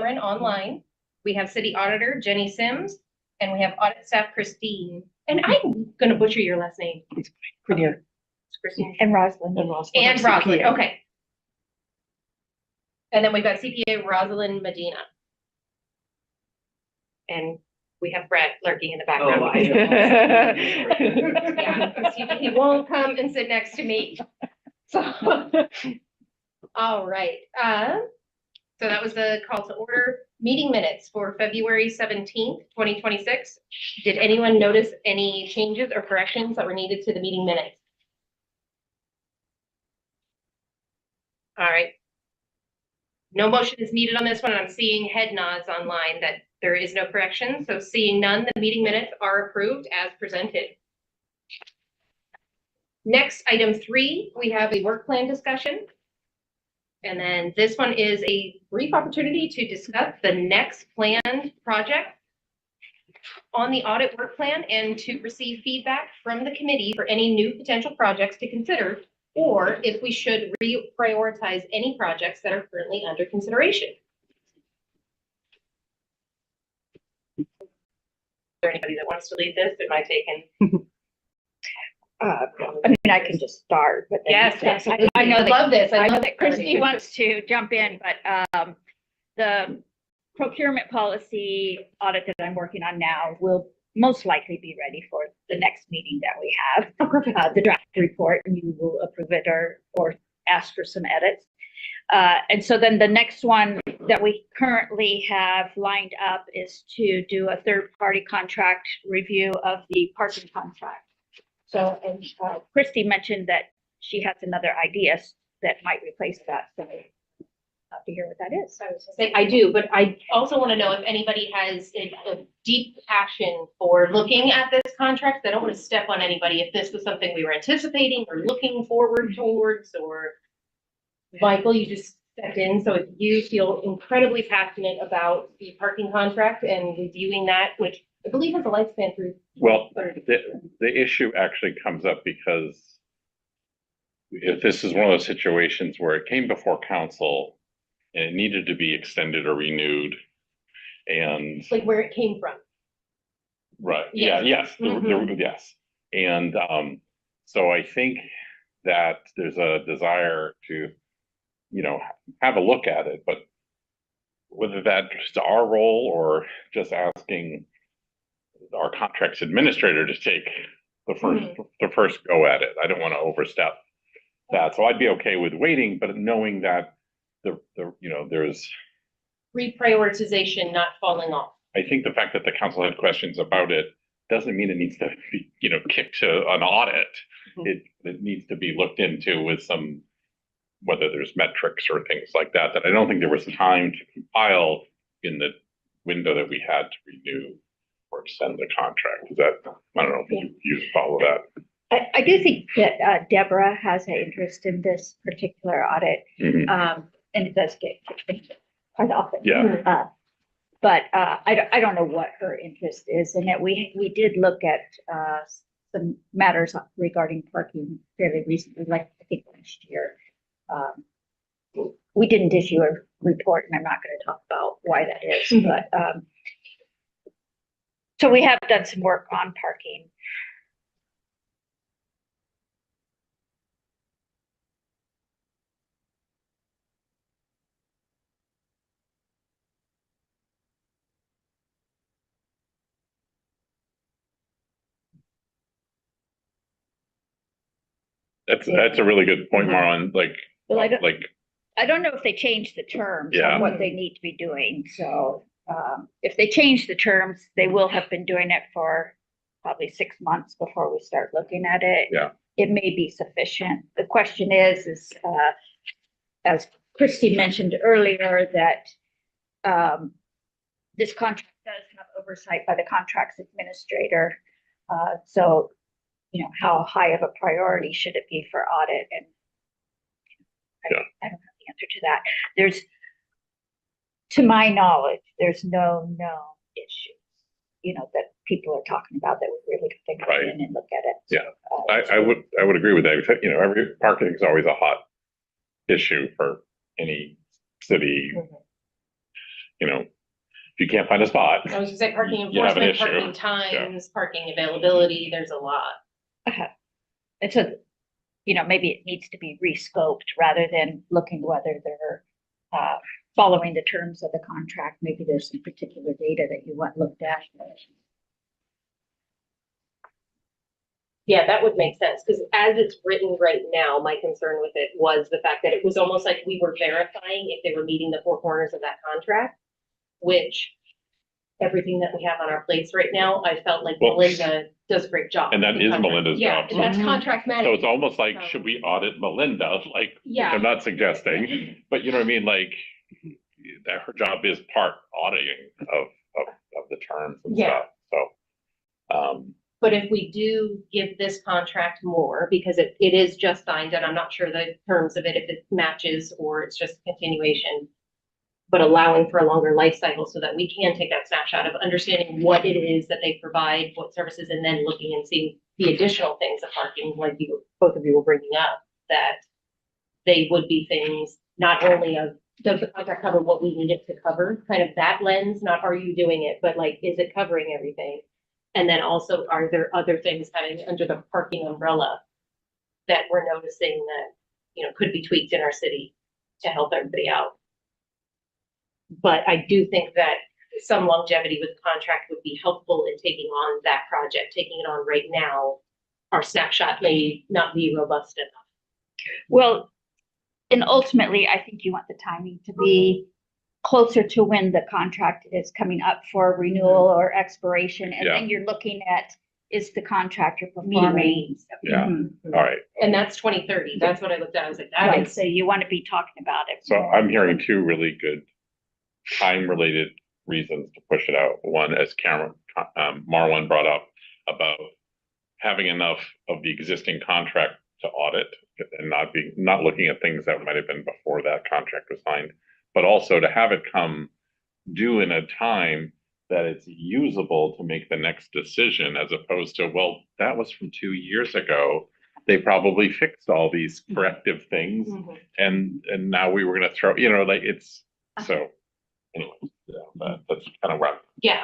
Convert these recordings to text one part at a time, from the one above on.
Cameron online. We have city auditor Jenny Sims, and we have audit staff Christine. And I'm going to butcher your last name. It's pretty Okay. It's Christine. And Rosalind. And Rosalind. Okay. And then we've got CPA Rosalind Medina. And we have Brett lurking in the background. Oh, I know. Yeah, he won't come and sit next to me. So, all right. So that was the call to order. Meeting minutes for February 17th, 2026. Did anyone notice any changes or corrections that were needed to the meeting minutes? All right. No motion is needed on this one. I'm seeing head nods online that there is no correction. So seeing none, the meeting minutes are approved as presented. Next, item 3, we have a work plan discussion. And then this one is a brief opportunity to discuss the next planned project on the audit work plan and to receive feedback from the committee for any new potential projects to consider, or if we should reprioritize any projects that are currently under consideration. Is there anybody that wants to lead this? Am I taking? I mean, I can just start, but then Yes, I know I that, love this. I I know love that it. Christy wants to jump in, but the procurement policy audit that I'm working on now will most likely be ready for the next meeting that we have. The draft report, and you will approve it or ask for some edits. And so then the next one that we currently have lined up is to do a third-party contract review of the parking contract. So, and Christy mentioned that she has another idea that might replace that. So I'll to hear what that is. I was gonna say, I do, but I also want to know if anybody has a deep passion for looking at this contract. I don't want to step on anybody if this was something we were anticipating or looking forward towards, or Michael, you just stepped in. So if you feel incredibly passionate about the parking contract and reviewing that, which I believe has a lifespan through. Well, the issue actually comes up because if this is one of those situations where it came before council and it needed to be extended or renewed, and Like where it came from. right, Yes. yes, yes. And so I think that there's a desire to, you know, have a look at it, but whether that's our role or just asking our contracts administrator to take the first go at it. I don't want to overstep that. So I'd be okay with waiting, but knowing that the you know, there's Reprioritization not falling off. I think the fact that the council had questions about it doesn't mean it needs to be, you know, kicked to an audit. It needs to be looked into with some, whether there's metrics or things like that, that I don't think there was time to compile in the window that we had to renew or extend the contract. Is that, I don't know if you follow that. I do think that Deborah has an interest in this particular audit, and it does get kicked quite often. Yeah. But I don't know what her interest is in it. We did look at some matters regarding parking fairly recently, like I think last year. We didn't issue a report, and I'm not going to talk about why that is, but so we have done some work on parking. That's a really good point, Marlon. Like, Well, I don't know if they changed the terms Yeah. of what they need to be doing. So if they change the terms, they will have been doing it for probably 6 months before we start looking at it. Yeah. It may be sufficient. The question is as Christy mentioned earlier, that this contract does have oversight by the contracts administrator. So, you know, how high of a priority should it be for audit? And I don't have the answer to that. There's, to my knowledge, there's no known issues, you know, that people are talking about that we really could go in and look at it. Yeah. I would agree with that. You know, every parking is always a hot issue for any city you know, if you can't find a spot, I was gonna say parking You have an enforcement, issue. parking times, parking availability, there's a lot. It's a, maybe it needs to be rescoped rather than looking whether they're following the terms of the contract. Maybe there's some particular data that you want looked at. Yeah, that would make sense, because as it's written right now, my concern with it was the fact that it was almost like we were verifying if they were meeting the four corners of that contract, which everything that we have on our plates right now, I felt like Well, Melinda does a great job. and that in is contract. Melinda's Yeah, job. and that's contract So management. it's almost like, should we audit Melinda? Like, Yeah. I'm not suggesting, but you know what I mean? Like, that her job is part auditing of the terms and Yeah. stuff, so. But if we do give this contract more, because it is just signed, and I'm not sure the terms of it, if it matches or it's just a continuation, but allowing for a longer life cycle so that we can take that snapshot of understanding what it is that they provide, what services, and then looking and seeing the additional things of parking, like both of you were bringing up, that they would be things not only of, does the contract cover what we need it to cover, kind of that lens, not are you doing it, but like, is it covering everything? And then also, are there other things kind of under the parking umbrella that we're noticing that, could be tweaked in our city to help everybody out? But I do think that some longevity with the contract would be helpful in taking on that project. Taking it on right now, our snapshot may not be robust enough. Well, and ultimately, I think you want the timing to be closer to when the contract is coming up for renewal or expiration, and then you're looking at, is the contractor performing? Yeah, Mhm. all right. And that's 2030. That's what I looked at. I was like, that Right, is, so you want to be talking about it. So I'm hearing two really good time-related reasons to push it out. One, as Marlon brought up, about having enough of the existing contract to audit and not looking at things that might have been before that contract was signed, but also to have it come due in a time that it's usable to make the next decision, as opposed to, well, that was from 2 years ago. They probably fixed all these corrective things, and now we were gonna throw, like it's, so anyway, that's kind of rough. yeah.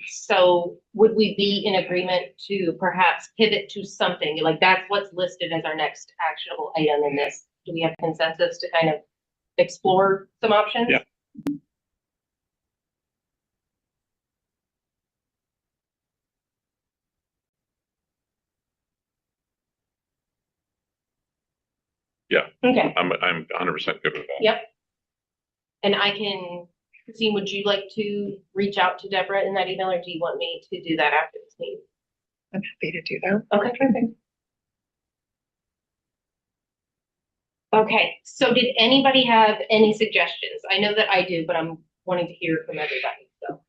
So would we be in agreement to perhaps pivot to something, like that's what's listed as our next actionable item in this? Do we have consensus to kind of explore some options? Yeah. Okay, I'm 100% good with that. yep. And I can, Christine, would you like to reach out to Deborah in that email, or do you want me to do that after this meeting? I'm happy to do that. Okay, perfect. Okay, so did anybody have any suggestions? I know that I do, but I'm wanting to hear from everybody, so.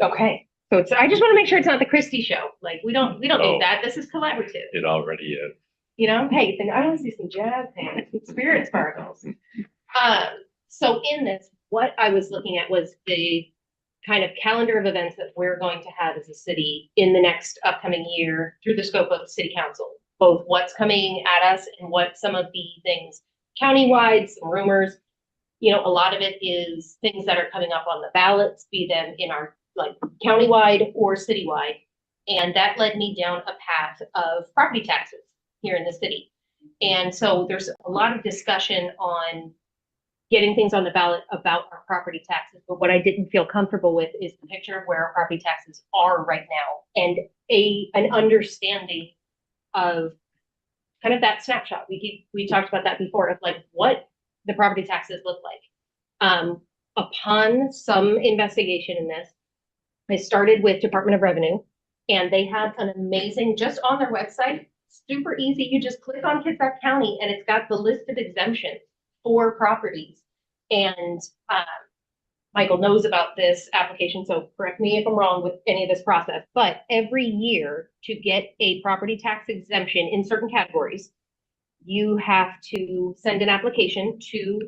Okay, so I just want to make sure it's not the Christie show. Like, we don't No. need that. This is collaborative. It already is. Hey, then I want to see some jazz hands, some spirit sparkles. So in this, what I was looking at was the kind of calendar of events that we're going to have as a city in the next upcoming year through the scope of city council, both what's coming at us and what some of the things countywide, some rumors. A lot of it is things that are coming up on the ballots, be them in our like countywide or citywide. And that led me down a path of property taxes here in the city. And so there's a lot of discussion on getting things on the ballot about our property taxes. But what I didn't feel comfortable with is the picture of where our property taxes are right now and an understanding of kind of that snapshot. We talked about that before, of like what the property taxes look like. Upon some investigation in this, I started with Department of Revenue, and they have an amazing, just on their website, super easy. You just click on Kitsap County and it's got the list of exemptions for properties. And Michael knows about this application, so correct me if I'm wrong with any of this process, but every year to get a property tax exemption in certain categories, you have to send an application to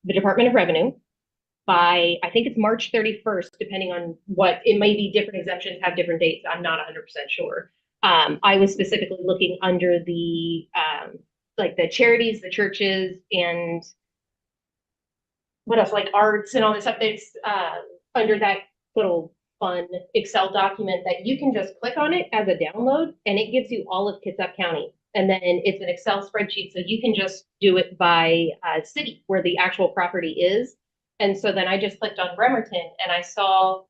the Department of Revenue by, I think it's March 31st, depending on what, it may be different exemptions have different dates. I'm not 100% sure. I was specifically looking under the like the charities, the churches, and what else, like arts and all this stuff that's under that little fun Excel document that you can just click on it as a download and it gives you all of Kitsap County. And then it's an Excel spreadsheet, so you can just do it by city where the actual property is. And so then I just clicked on Bremerton and I saw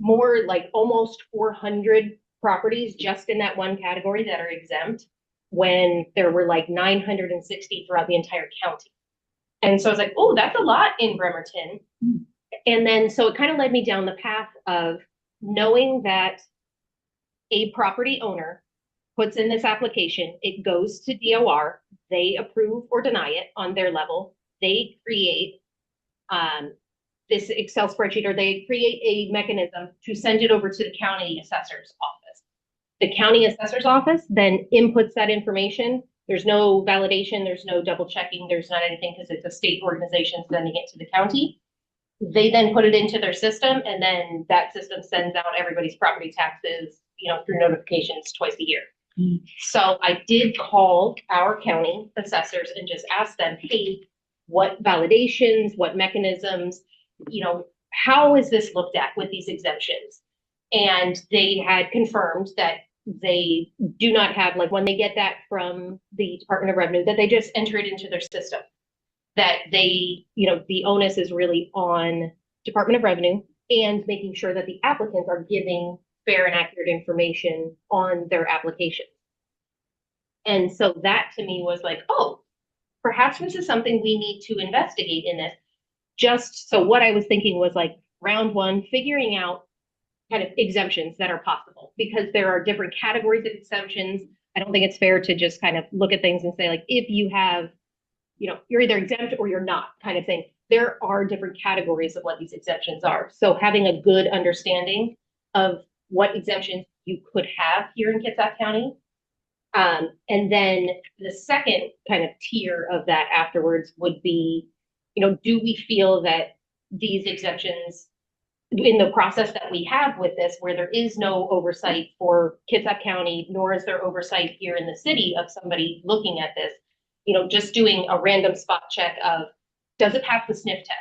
more like almost 400 properties just in that one category that are exempt when there were like 960 throughout the entire county. And so I was like, oh, that's a lot in Bremerton. And then, so it kind of led me down the path of knowing that a property owner puts in this application, it goes to DOR, they approve or deny it on their level. They create this Excel spreadsheet, or they create a mechanism to send it over to the county assessor's office. The county assessor's office then inputs that information. There's no validation, there's no double checking, there's not anything because it's a state organization sending it to the county. They then put it into their system, and then that system sends out everybody's property taxes, through notifications twice a year. So I did call our county assessors and just ask them, hey, what validations, what mechanisms, how is this looked at with these exemptions? And they had confirmed that they do not have, like when they get that from the Department of Revenue, that they just enter it into their system. That they, the onus is really on Department of Revenue and making sure that the applicants are giving fair and accurate information on their application. And so that to me was like, oh, perhaps this is something we need to investigate in this. Just so what I was thinking was like round one, figuring out kind of exemptions that are possible, because there are different categories of exemptions. I don't think it's fair to just kind of look at things and say like, if you have, you're either exempt or you're not kind of thing. There are different categories of what these exemptions are. So having a good understanding of what exemptions you could have here in Kitsap County. And then the second kind of tier of that afterwards would be, do we feel that these exemptions in the process that we have with this, where there is no oversight for Kitsap County, nor is there oversight here in the city of somebody looking at this, just doing a random spot check of, does it pass the sniff test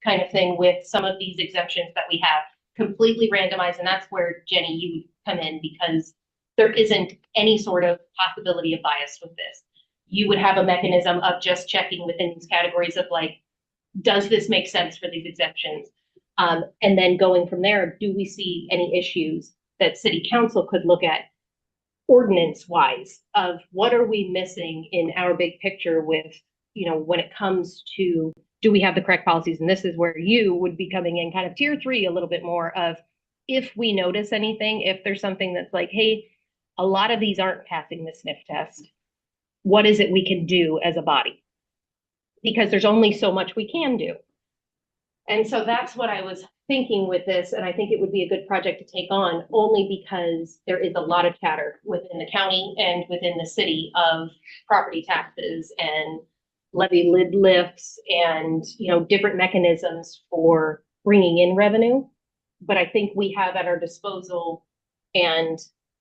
kind of thing with some of these exemptions that we have completely randomized. And that's where, Jenny, you would come in, because there isn't any sort of possibility of bias with this. You would have a mechanism of just checking within these categories of like, does this make sense for these exemptions? And then going from there, do we see any issues that city council could look at ordinance wise of what are we missing in our big picture with, when it comes to, do we have the correct policies? And this is where you would be coming in kind of tier 3, a little bit more of, if we notice anything, if there's something that's like, hey, a lot of these aren't passing the sniff test, what is it we can do as a body? Because there's only so much we can do. And so that's what I was thinking with this. And I think it would be a good project to take on, only because there is a lot of chatter within the county and within the city of property taxes and levy lid lifts and, different mechanisms for bringing in revenue. But I think we have at our disposal, and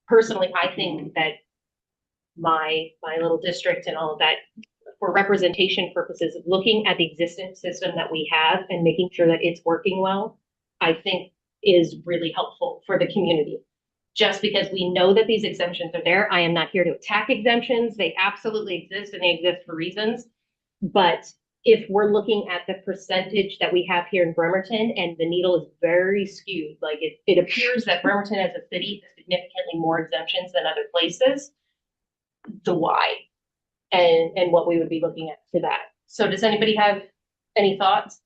personally, I think that my little district and all of that, for representation purposes, looking at the existing system that we have and making sure that it's working well, I think is really helpful for the community. Just because we know that these exemptions are there, I am not here to attack exemptions. They absolutely exist, and they exist for reasons. But if we're looking at the percentage that we have here in Bremerton, and the needle is very skewed, like it appears that Bremerton as a city has significantly more exemptions than other places, the why and what we would be looking at to that. So does anybody have any thoughts?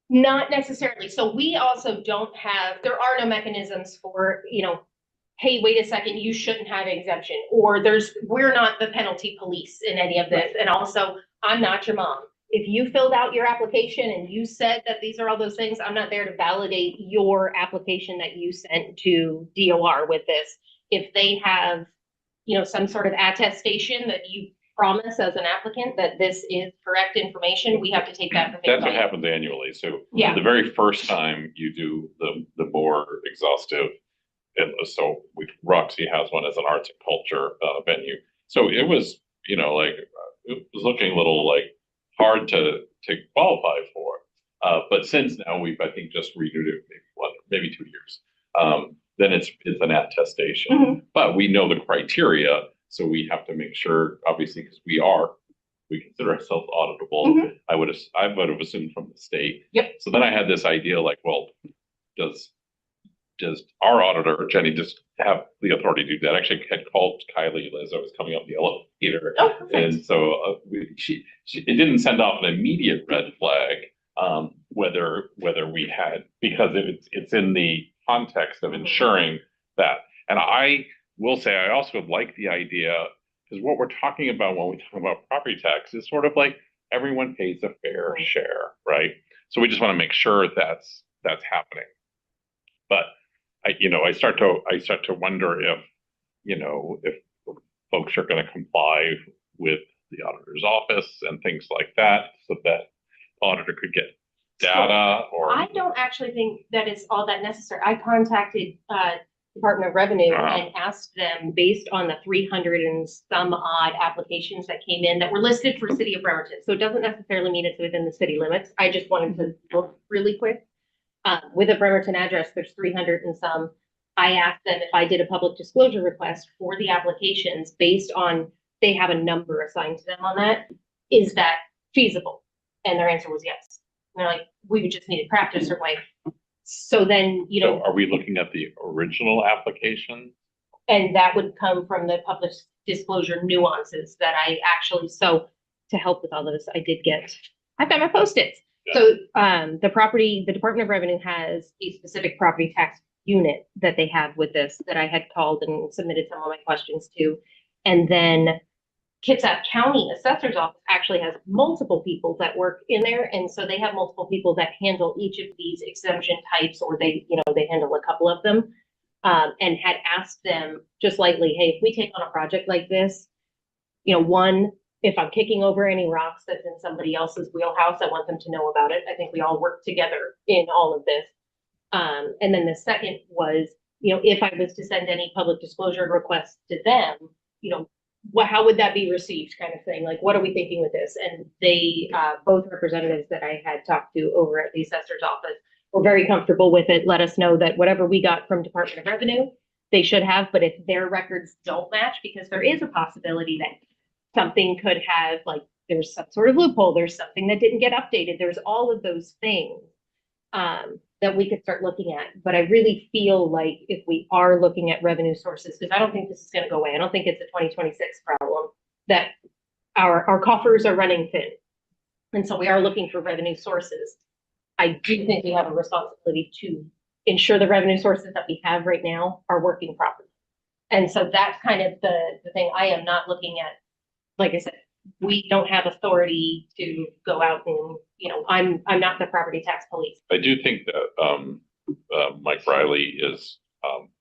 Not necessarily. So we also don't have, there are no mechanisms for, hey, wait a second, you shouldn't have exemption, or we're not the penalty police in any of this. And also, I'm not your mom. If you filled out your application and you said that these are all those things, I'm not there to validate your application that you sent to DOR with this. If they have some sort of attestation that you promise as an applicant that this is correct information, we have to take that. That's what happens annually. So Yeah. the very first time you do the more exhaustive, so Roxy has one as an arts and culture venue. So it was, like it was looking a little like hard to qualify for. But since now we've, I think, just renewed it maybe 2 years. Then it's an attestation. Mhm. But we know the criteria, so we have to make sure, obviously, because we consider ourselves auditable. Mhm. I would have assumed from the state. Yep. So then I had this idea like, well, does our auditor, Jenny, just have the authority to do that? I actually had called Kylie as I was coming up the elevator. Oh, perfect. And so it didn't send off an immediate red flag, whether we had, because it's in the context of ensuring that. And I will say, I also like the idea, because what we're talking about when we talk about property tax is sort of like everyone pays a fair share, right? So we just want to make sure that's happening. But I start to wonder if folks are going to comply with the auditor's office and things like that, so that the auditor could get data. Or I don't actually think that is all that necessary. I contacted Department of Revenue and asked them, based on the 300 and some odd applications that came in that were listed for City of Bremerton. So it doesn't necessarily mean it's within the city limits. I just wanted to look really quick. With a Bremerton address, there's 300 and some. I asked them if I did a public disclosure request for the applications based on, they have a number assigned to them on that. Is that feasible? And their answer was yes. And they're like, we would just need to craft a certain way. So then, So are we looking at the original application? and that would come from the public disclosure nuances that I actually, so to help with all of this, I've got my Post-its. Yeah. So the Department of Revenue has a specific property tax unit that they have with this that I had called and submitted some of my questions to. And then Kitsap County Assessor's Office actually has multiple people that work in there. And so they have multiple people that handle each of these exemption types, or they handle a couple of them. And had asked them just lightly, hey, if we take on a project like this, one, if I'm kicking over any rocks that's in somebody else's wheelhouse, I want them to know about it. I think we all work together in all of this. And then the second was, if I was to send any public disclosure requests to them, how would that be received, kind of thing? Like, what are we thinking with this? And they, both representatives that I had talked to over at the assessor's office were very comfortable with it, let us know that whatever we got from Department of Revenue, they should have, but if their records don't match, because there is a possibility that something could have, like, there's some sort of loophole, there's something that didn't get updated, there's all of those things that we could start looking at. But I really feel like if we are looking at revenue sources, because I don't think this is going to go away, I don't think it's a 2026 problem, that our coffers are running thin. And so we are looking for revenue sources. I do think we have a responsibility to ensure the revenue sources that we have right now are working properly. And so that's kind of the thing. I am not looking at, like I said, we don't have authority to go out and, I'm not the property tax police. I do think that Mike Riley is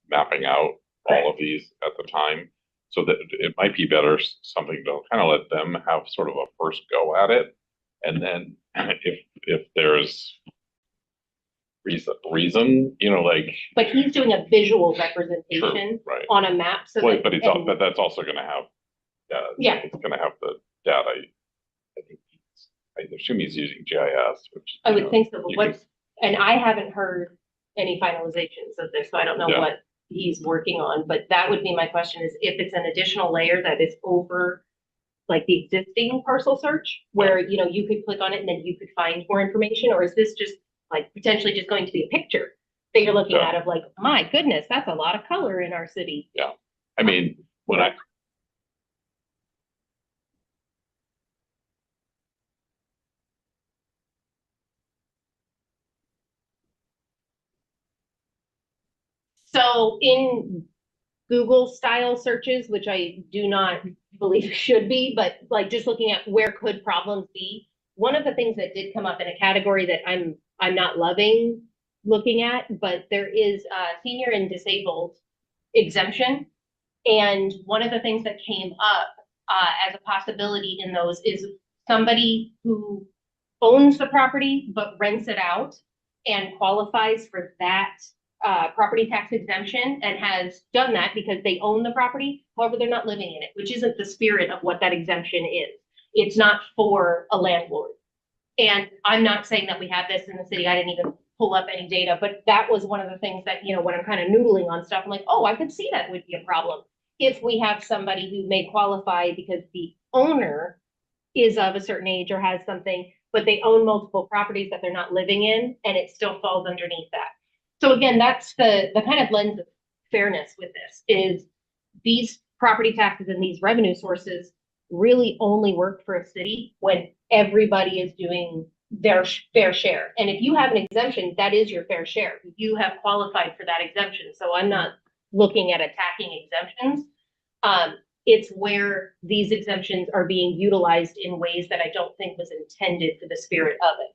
mapping out all of these at the time, so that it might be better something to kind of let them have sort of a first go at it, and then if there's reason, But he's doing a visual representation right on a map. So well, that, but that's also going to have Yeah. it's going to have the data. I assume he's using GIS, which I would think so, but you and I haven't heard any finalizations of this, so I don't know Yeah. what he's working on, but that would be my question, is if it's an additional layer that is over like the existing parcel search, where, you could click on it and then you could find more information, or is this just like potentially just going to be a picture that you're looking Yeah. at of like, my goodness, that's a lot of color in our city. I mean, when I So in Google style searches, which I do not believe should be, but like just looking at where could problems be, one of the things that did come up in a category that I'm not loving looking at, but there is a senior and disabled exemption. And one of the things that came up as a possibility in those is somebody who owns the property but rents it out and qualifies for that property tax exemption and has done that because they own the property. However, they're not living in it, which isn't the spirit of what that exemption is. It's not for a landlord. And I'm not saying that we have this in the city. I didn't even pull up any data, but that was one of the things that, when I'm kind of noodling on stuff, I'm like, oh, I could see that would be a problem. If we have somebody who may qualify because the owner is of a certain age or has something, but they own multiple properties that they're not living in, and it still falls underneath that. So again, that's the kind of lens of fairness with this is these property taxes and these revenue sources really only work for a city when everybody is doing their fair share. And if you have an exemption, that is your fair share. You have qualified for that exemption. So I'm not looking at attacking exemptions. It's where these exemptions are being utilized in ways that I don't think was intended for the spirit of it.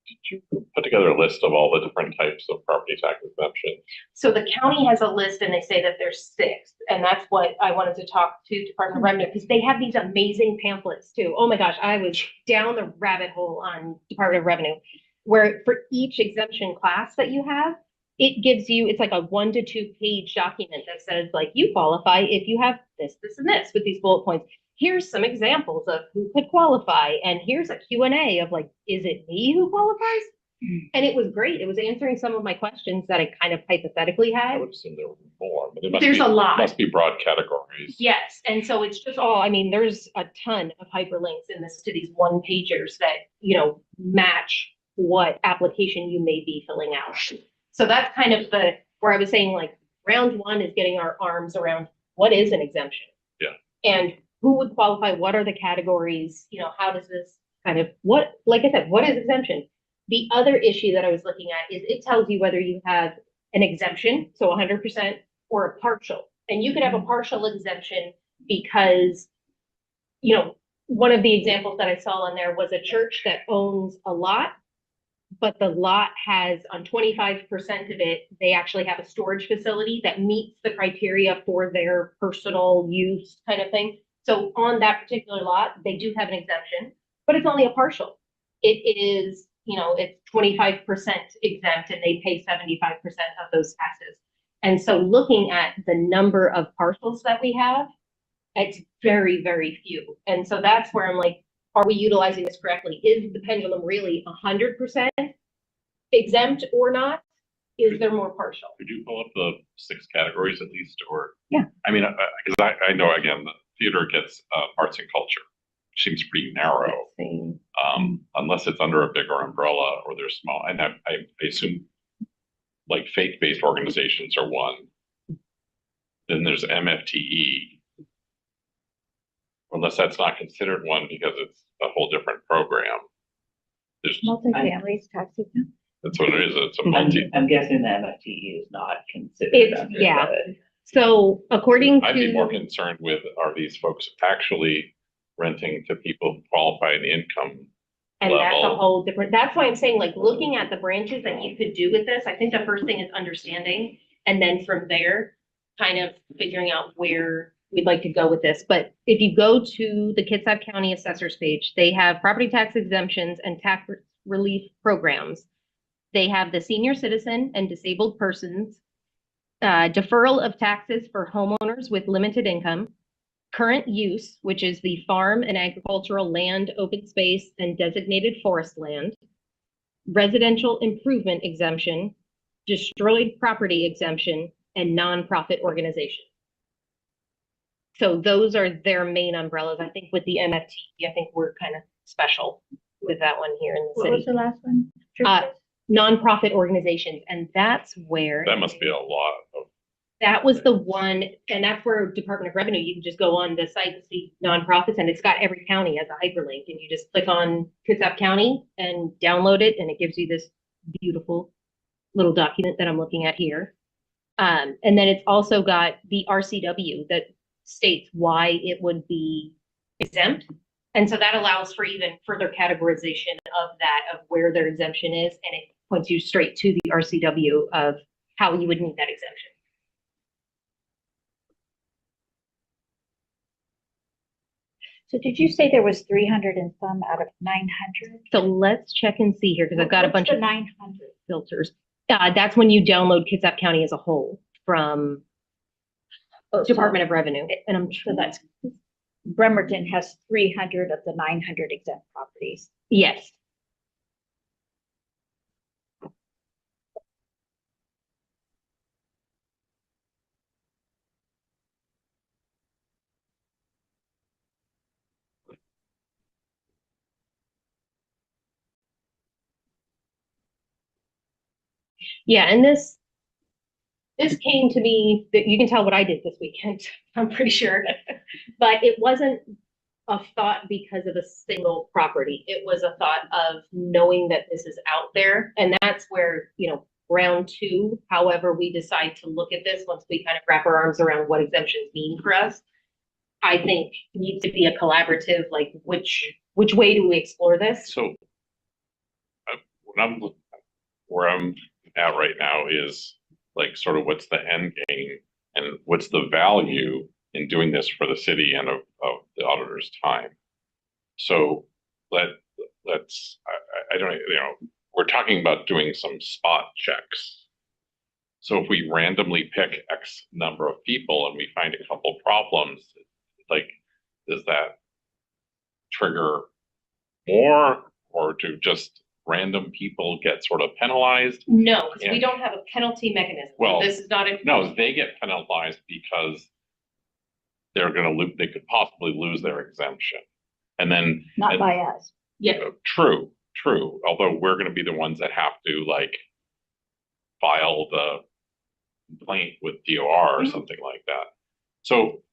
Did you put together a list of all the different types of property tax exemptions? So the county has a list and they say that there's 6. And that's what I wanted to talk to Department of Revenue because they have these amazing pamphlets too. Oh my gosh, I was down the rabbit hole on Department of Revenue where for each exemption class that you have, it gives you, it's like a 1 to 2 page document that says like you qualify if you have this, this, and this with these bullet points. Here's some examples of who could qualify. And here's a Q&A of like, is it me who qualifies? And it was great. It was answering some of my questions that I kind of hypothetically I had. would assume there would be more, but it must There's be, a lot. must be broad categories. Yes. And so it's just all, I mean, there's a ton of hyperlinks in this to these one pagers that, match what application you may be filling out. So that's kind of where I was saying like round 1 is getting our arms around what is an exemption? Yeah. And who would qualify? What are the categories? How does this kind of, like I said, what is exemption? The other issue that I was looking at is it tells you whether you have an exemption, so 100%, or a partial. And you could have a partial exemption because, one of the examples that I saw on there was a church that owns a lot, but the lot has on 25% of it, they actually have a storage facility that meets the criteria for their personal use kind of thing. So on that particular lot, they do have an exemption, but it's only a partial. It is, it's 25% exempt and they pay 75% of those taxes. And so looking at the number of parcels that we have, it's very, very few. And so that's where I'm like, are we utilizing this correctly? Is the pendulum really 100% exempt or not? Is there more partial? Could you pull up the 6 categories at least, or? Yeah. I mean, because I know again, the theater gets arts and culture, which seems pretty narrow. Unless it's under a bigger umbrella or they're small. And I assume like faith-based organizations are one. Then there's MFTE. Unless that's not considered one because it's a whole different program. There's, Multifamily is tax exempt. that's what it is. It's a multi. I'm guessing the MFTE is not considered. It's, under yeah. the- So according I'd be more to, concerned with, are these folks actually renting to people who qualify in the income and that's a level? whole different, that's why I'm saying like looking at the branches that you could do with this, I think the first thing is understanding. And then from there, kind of figuring out where we'd like to go with this. But if you go to the Kitsap County Assessor's page, they have property tax exemptions and tax relief programs. They have the senior citizen and disabled persons, deferral of taxes for homeowners with limited income, current use, which is the farm and agricultural land, open space, and designated forest land, residential improvement exemption, destroyed property exemption, and nonprofit organization. So those are their main umbrellas. I think with the MFT, I think we're kind of special with that one here in the What was city. the last one? Nonprofit organizations, and that's where That must be a lot of. that was the one, and that's where Department of Revenue, you can just go on the site and see nonprofits, and it's got every county as a hyperlink, and you just click on Kitsap County and download it, and it gives you this beautiful little document that I'm looking at here. And then it's also got the RCW that states why it would be exempt. And so that allows for even further categorization of that, of where their exemption is, and it points you straight to the RCW of how you would need that exemption. So did you say there was 300 and some out of 900? So let's check and see here, because I've got a bunch of 900. filters. That's when you download Kitsap County as a whole from Department of Revenue. And I'm So sure that's, Bremerton has 300 of the 900 exempt properties. yes. Yeah, and this came to me, that you can tell what I did this weekend, I'm pretty sure. But it wasn't a thought because of a single property. It was a thought of knowing that this is out there. And that's where, round two, however we decide to look at this, once we kind of wrap our arms around what exemptions mean for us, I think needs to be a collaborative, like which way do we explore this? So where I'm at right now is like sort of what's the end game and what's the value in doing this for the city and of the auditor's time. So let's I don't we're talking about doing some spot checks. So if we randomly pick X number of people and we find a couple problems, like does that trigger more, or do just random people get sort of penalized? No, because we Yeah. don't have a penalty mechanism. Well, This is not a. No, they get penalized because they're gonna lose, they could possibly lose their exemption. And then. Not and- by us. Yeah, True. Although we're gonna be the ones that have to like file the complaint with DOR or Mhm. something like that. So,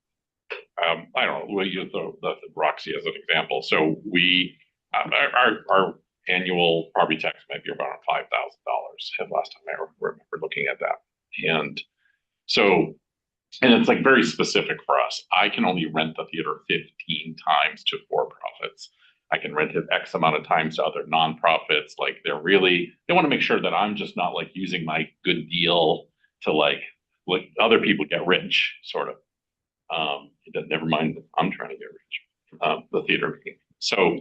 I don't know, we'll use the Roxy as an example. So we, our annual property tax might be about $5,000 last time I remember looking at that. And so, and it's like very specific for us. I can only rent the theater 15 times to for-profits. I can rent it X amount of times to other nonprofits. Like they want to make sure that I'm just not like using my good deal to like other people get rich, sort of. Never mind, I'm trying to get rich. The theater. So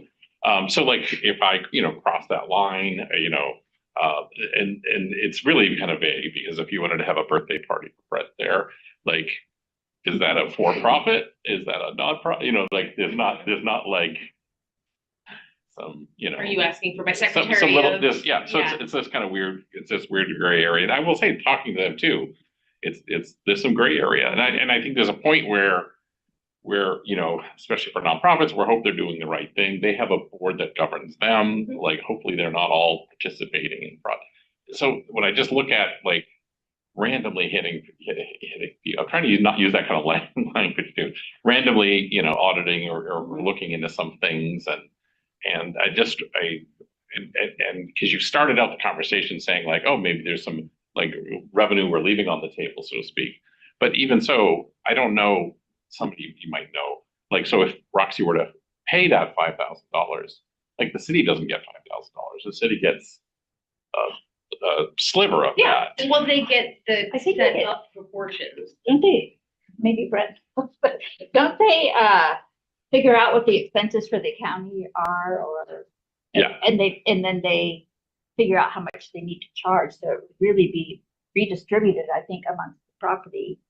like if I cross that line, and it's really kind of vague, because if you wanted to have a birthday party for Brett there, like, is that a for-profit? Is that a non-profit? Like there's not like some, are you asking for my some secretary little of? this, yeah. So Yeah. it's this kind of weird. It's this weird gray area, and I will say, talking to them too, there's some gray area, and I think there's a point where especially for nonprofits, we hope they're doing the right thing. They have a board that governs them. Mhm. Like hopefully they're not all participating in fraud. So when I just look at like randomly hitting, I'm trying to not use that kind of language too. Randomly, auditing or looking into some things, and because you started out the conversation saying like, oh, maybe there's some like revenue we're leaving on the table, so to speak. But even so, I don't know. Somebody you might know, like, so if Roxy were to pay that $5,000, like the city doesn't get $5,000. The city gets a sliver of Yeah, that. well, they get the I think they set get- up proportions. Don't they, maybe Brett, but don't they, figure out what the expenses for the county are, or? Yeah. And then they figure out how much they need to charge, so it would really be redistributed, I think, amongst the property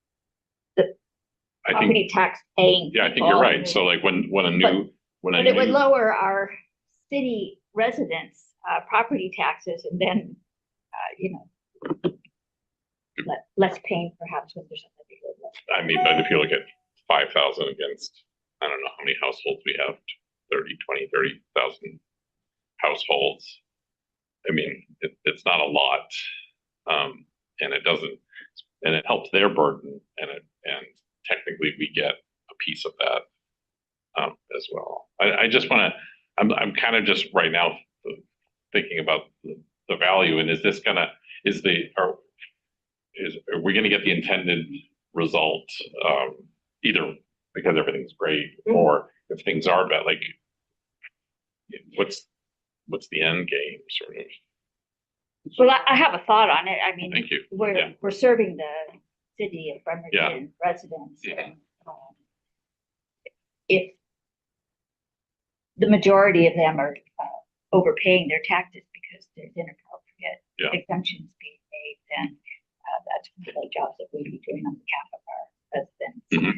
I think, property tax paying. yeah, I think people. you're right. So like when a But it would new, lower our city residents' property taxes, and then, less pain perhaps when there's something to live with. I mean, but if you look at 5,000 against, I don't know how many households we have, 30,000 households. I mean, it's not a lot. And it helps their burden, and technically we get a piece of that, as well. I just want to, I'm kind of just right now thinking about the value, and are we going to get the intended result, either because everything's great, or if things are bad, like what's the end game, sort of. Well, I have a thought on it. I mean, Thank you. Yeah. we're serving the city of Bremerton residents. Yeah. And, if the majority of them are overpaying their taxes because there's inappropriate Yeah. exemptions being made, then that's one of the jobs that we'd be doing on behalf of our residents. Mhm.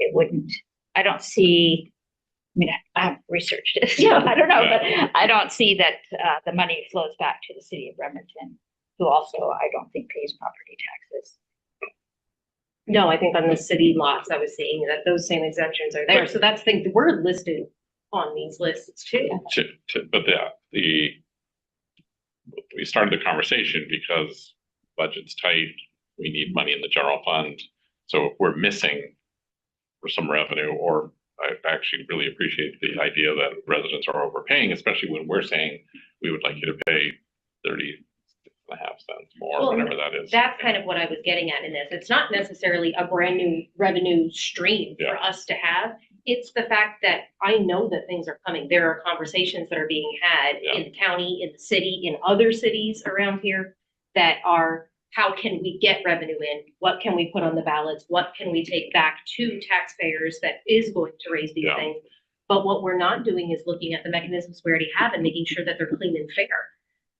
It wouldn't, I don't see, I mean, I haven't researched it, so I don't know, Yeah. but I don't see that the money flows back to the city of Bremerton, who also, I don't think, pays property taxes. No, I think on the city lots, I was seeing that those same exemptions are there. So that's the thing, we're listed on these lists too. But we started the conversation because budget's tight, we need money in the general fund. So if we're missing for some revenue, or I actually really appreciate the idea that residents are overpaying, especially when we're saying we would like you to pay 36.5 cents more, Well, whatever that is. That's kind of what I was getting at in this. It's not necessarily a brand new revenue stream for us to have. It's the fact that I know that things are coming. There are conversations that are being had in the county, in the city, in other cities around here that are, how can we get revenue in? What can we put on the ballots? What can we take back to taxpayers that is going to raise these things? But what we're not doing is looking at the mechanisms we already have and making sure that they're clean and fair.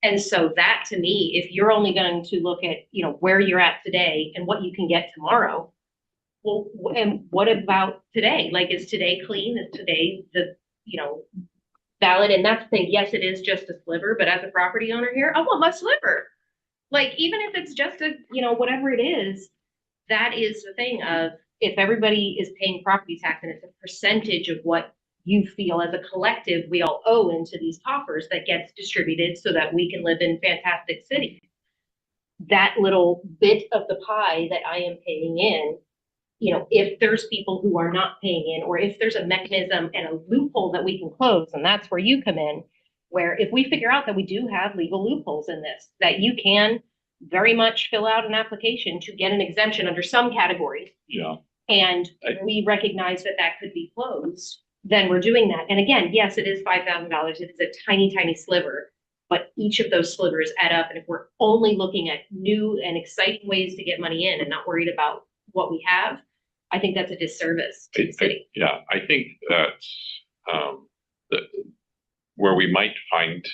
And so that, to me, if you're only going to look at, you know, where you're at today and what you can get tomorrow, well, and what about today? Like, is today clean? Is today the, you know, valid? And that's the thing. Yes, it is just a sliver, but as a property owner here, I want my sliver. Like, even if it's just a, you know, whatever it is, that is the thing of, if everybody is paying property tax and it's a percentage of what you feel as a collective we all owe into these coffers that gets distributed so that we can live in fantastic cities. That little bit of the pie that I am paying in, you know, if there's people who are not paying in, or if there's a mechanism and a loophole that we can close, and that's where you come in, where if we figure out that we do have legal loopholes in this, that you can very much fill out an application to get an exemption under some categories. Yeah. And we recognize that that could be closed, then we're doing that. And again, yes, it is $5,000. It is a tiny, tiny sliver, but each of those slivers add up. And if we're only looking at new and exciting ways to get money in and not worried about what we have, I think that's a disservice to the city. I think that where we might find,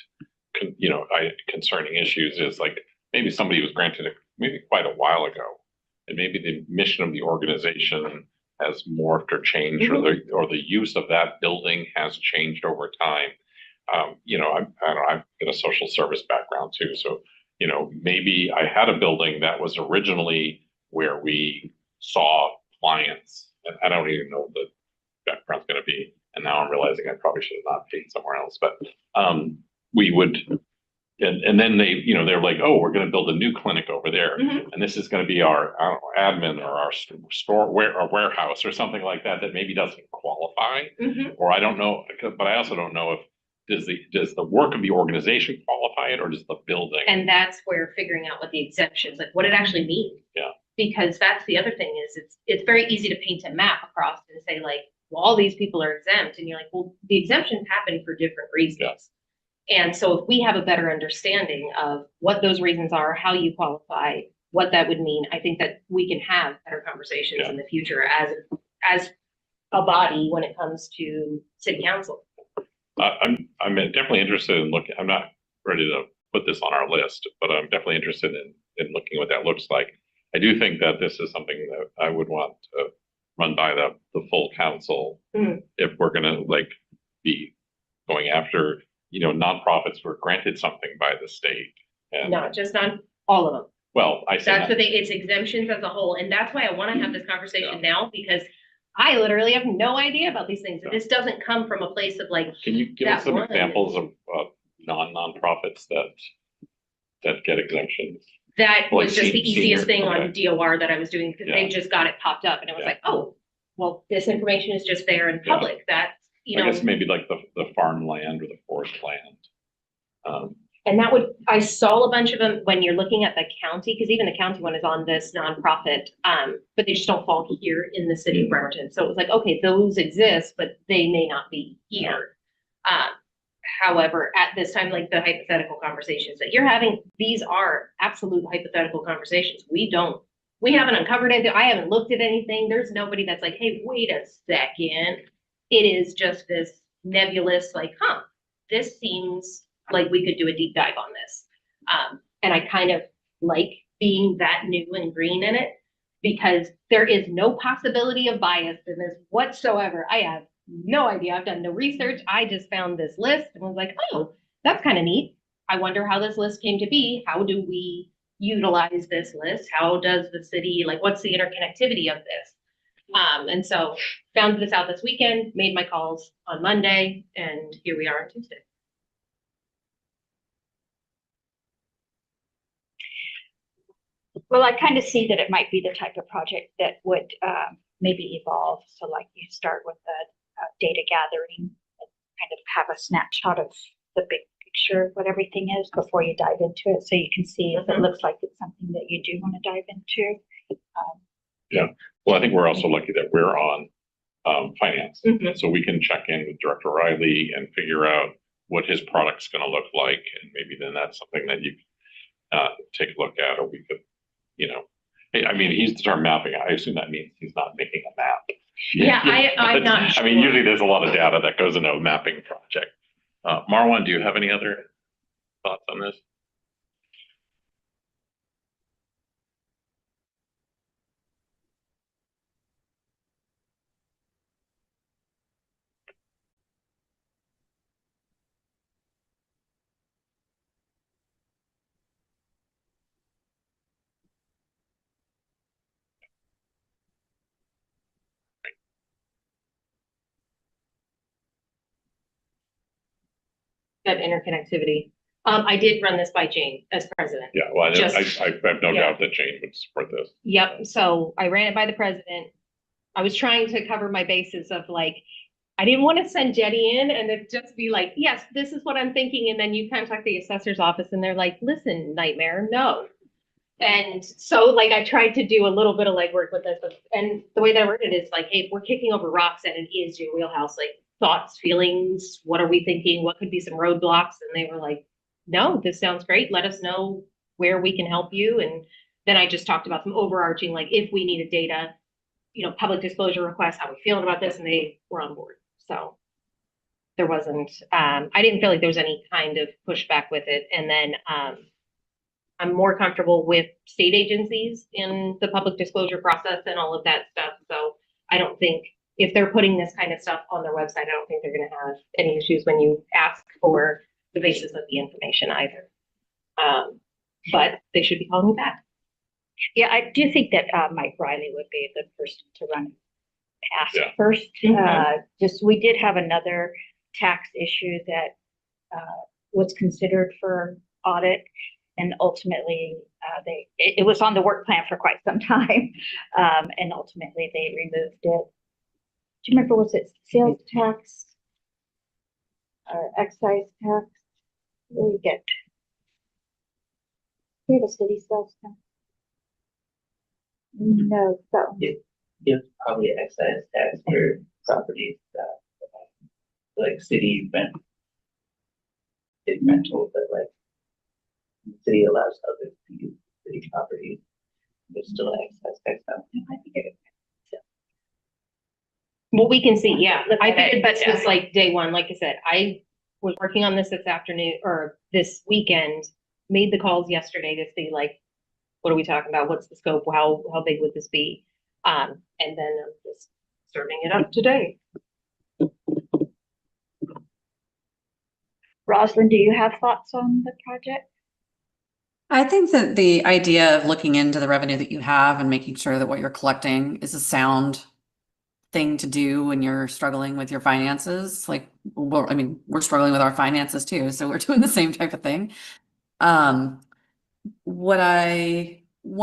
you know, concerning issues is like maybe somebody was granted maybe quite a while ago, and maybe the mission of the organization has morphed or changed, or the use of that building has changed over time. You know, I've got a social service background too, so you know, maybe I had a building that was originally where we saw clients, and I don't even know what the background's going to be. And now I'm realizing I probably should have not paid somewhere else, but we would, and then they, you know, they're like, oh, we're going to build a new clinic over there, and this is going to be our, I don't know, admin or our store or warehouse or something like that that maybe doesn't qualify, or I don't know, but I also don't know if does the work of the organization qualify it, or does the building? And that's where figuring out what the exemptions, like what it actually means. Yeah. Because that's the other thing is it's very easy to paint a map across and say like, well, all these people are exempt, and you're like, well, the exemptions happen for different reasons. Yeah. And so if we have a better understanding of what those reasons are, how you qualify, what that would mean, I think that we can have better conversations in the future as a body when it comes to city council. I'm definitely interested in looking. I'm not ready to put this on our list, but I'm definitely interested in looking what that looks like. I do think that this is something that I would want to run by the full council if we're going to like be going after, you know, nonprofits were granted something by the state. And not just on all of them. Well, I say that's the thing. It's exemptions as a whole, and that's why I want to have this conversation now, because I literally have no idea about these things. This doesn't come from a place of like. Can you give us some examples of nonprofits that get exemptions? That was just the easiest thing okay. on DOR that I was doing, because they just got it popped up, and it was like, oh, well, this information is just there in public. That's, you know. I guess maybe like the farmland or the forest land. And that would, I saw a bunch of them when you're looking at the county, because even the county one is on this nonprofit, but they just don't fall here in the city of Bremerton. So it was like, okay, those exist, but they may not be here. However, at this time, like the hypothetical conversations that you're having, these are absolute hypothetical conversations. We haven't uncovered anything. I haven't looked at anything. There's nobody that's like, hey, wait a second. It is just this nebulous, like, this seems like we could do a deep dive on this. And I kind of like being that new and green in it because there is no possibility of bias in this whatsoever. I have no idea. I've done no research. I just found this list and was like, oh, that's kind of neat. I wonder how this list came to be. How do we utilize this list? How does the city, like, what's the interconnectivity of this? And so found this out this weekend, made my calls on Monday, and here we are on Tuesday. Well, I kind of see that it might be the type of project that would maybe evolve. So like you start with the data gathering, and kind of have a snapshot of the big picture of what everything is before you dive into it. So you can see if it looks like it's something that you do want to dive into. Well, I think we're also lucky that we're on finance. So we can check in with Director Riley and figure out what his product's gonna look like. And maybe then that's something that you take a look at, or we could, hey, I mean, he's started mapping. I assume that means he's not making a map. Yeah, I'm not I mean, sure. usually there's a lot of data that goes into a mapping project. Marwan, do you have any other thoughts on this? That interconnectivity. I did run this by Jane as president. Yeah, well, I Just- have no yeah. doubt that Jane would support this. Yep, so I ran it by the president. I was trying to cover my bases of like, I didn't want to send Jenny in and it just be like, yes, this is what I'm thinking. And then you contact the assessor's office and they're like, listen, nightmare, no. And so like, I tried to do a little bit of legwork with this. And the way that I worded it is like, hey, if we're kicking over rocks and it is your wheelhouse, like thoughts, feelings, what are we thinking? What could be some roadblocks? And they were like, no, this sounds great. Let us know where we can help you. And then I just talked about some overarching, like if we needed data, public disclosure requests, how we feeling about this, and they were on board. So there wasn't, I didn't feel like there was any kind of pushback with it. And then I'm more comfortable with state agencies in the public disclosure process and all of that stuff. So I don't think if they're putting this kind of stuff on their website, I don't think they're going to have any issues when you ask for the basis of the information either. But they should be calling me back. Yeah, I do think that Mike Riley would be a good person to run past Yeah. first. Mhm. We did have another tax issue that was considered for audit, and ultimately it was on the work plan for quite some time, and ultimately they removed it. Do you remember, was it sales tax or excise tax? What do you get? We have a city sales tax. No, so. It's probably excise tax for properties that, like city rent. City rental, but like, the city allows others to use city properties. There's still excise tax on it. I think it. Well, we can see, yeah. Look I at figured it, this yeah. was like day one. Like I said, I was working on this afternoon or this weekend, made the calls yesterday to see like, what are we talking about? What's the scope? How big would this be? And then I'm just serving it up today. Rosalind, do you have thoughts on the project? I think that the idea of looking into the revenue that you have and making sure that what you're collecting is a sound thing to do when you're struggling with your finances. Like, well, I mean, we're struggling with our finances too, so we're doing the same type of thing. What